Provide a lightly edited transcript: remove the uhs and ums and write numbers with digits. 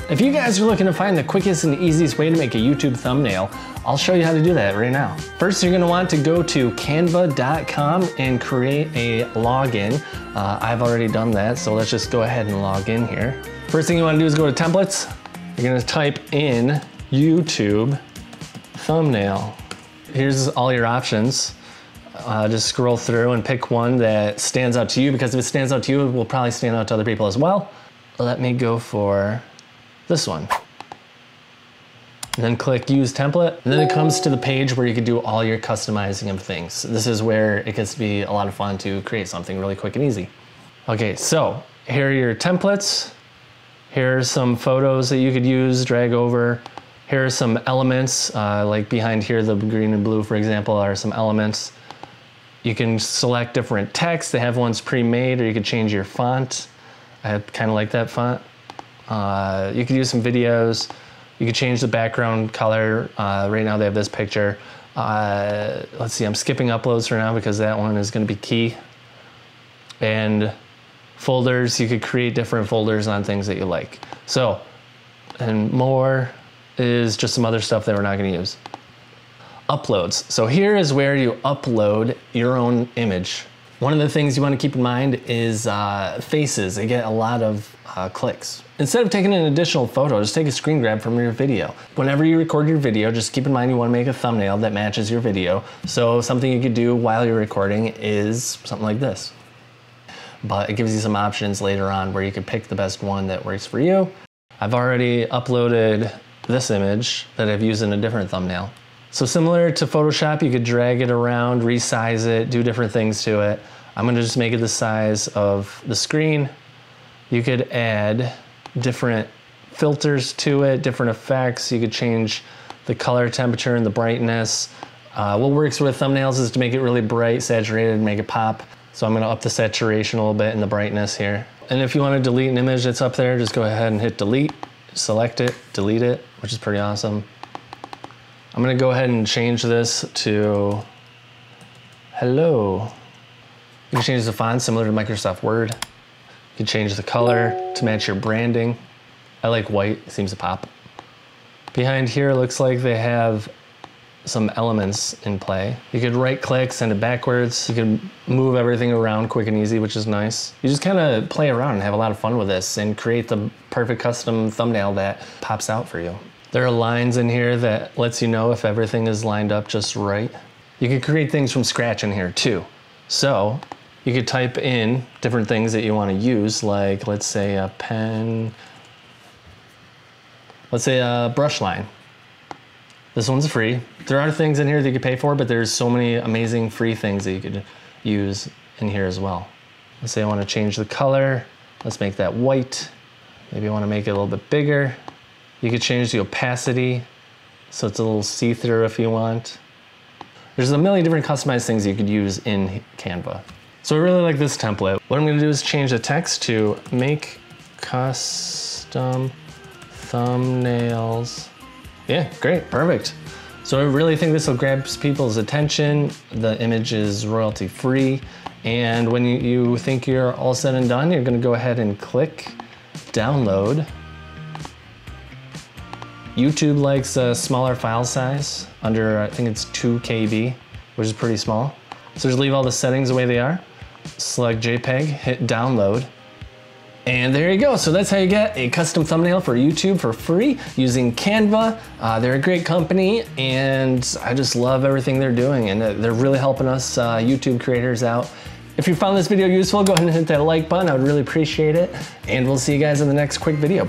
If you guys are looking to find the quickest and easiest way to make a YouTube thumbnail, I'll show you how to do that right now. First, you're gonna want to go to canva.com and create a login. I've already done that, so let's just go ahead and log in here. First thing you wanna do is go to templates. You're gonna type in YouTube thumbnail. Here's all your options. Just scroll through and pick one that stands out to you, because if it stands out to you, it will probably stand out to other people as well. Let me go for this one. And then click use template. And then it comes to the page where you can do all your customizing of things. This is where it gets to be a lot of fun to create something really quick and easy. Okay, so here are your templates. Here are some photos that you could use, drag over. Here are some elements, like behind here, the green and blue, for example, are some elements. You can select different text. They have ones pre-made, or you could change your font. I kind of like that font. You could use some videos. You could change the background color. Right now they have this picture. Let's see, I'm skipping uploads for now because that one is gonna be key. And folders, you could create different folders on things that you like. So, and more is just some other stuff that we're not gonna use. Uploads. So here is where you upload your own image. One of the things you want to keep in mind is faces. They get a lot of clicks. Instead of taking an additional photo, just take a screen grab from your video. Whenever you record your video, just keep in mind you want to make a thumbnail that matches your video. So something you could do while you're recording is something like this. But it gives you some options later on where you can pick the best one that works for you. I've already uploaded this image that I've used in a different thumbnail. So similar to Photoshop, you could drag it around, resize it, do different things to it. I'm gonna just make it the size of the screen. You could add different filters to it, different effects. You could change the color, temperature, and the brightness. What works with thumbnails is to make it really bright, saturated, and make it pop. So I'm gonna up the saturation a little bit and the brightness here. And if you wanna delete an image that's up there, just go ahead and hit delete, select it, delete it, which is pretty awesome. I'm gonna go ahead and change this to hello. You can change the font similar to Microsoft Word. You can change the color to match your branding. I like white, it seems to pop. Behind here, it looks like they have some elements in play. You could right click, send it backwards. You can move everything around quick and easy, which is nice. You just kind of play around and have a lot of fun with this and create the perfect custom thumbnail that pops out for you. There are lines in here that lets you know if everything is lined up just right. You can create things from scratch in here too. So you could type in different things that you want to use, like let's say a pen, let's say a brush line. This one's free. There are things in here that you could pay for, but there's so many amazing free things that you could use in here as well. Let's say I want to change the color. Let's make that white. Maybe I want to make it a little bit bigger. You could change the opacity so it's a little see-through if you want. There's a million different customized things you could use in Canva. So I really like this template. What I'm gonna do is change the text to make custom thumbnails. Yeah, great, perfect. So I really think this will grab people's attention. The image is royalty free. And when you think you're all said and done, you're gonna go ahead and click download. YouTube likes a smaller file size, under, I think it's 2 KB, which is pretty small. So just leave all the settings the way they are. Select JPEG, hit download. And there you go. So that's how you get a custom thumbnail for YouTube for free using Canva. They're a great company and I just love everything they're doing, and they're really helping us YouTube creators out. If you found this video useful, go ahead and hit that like button. I would really appreciate it. And we'll see you guys in the next quick video.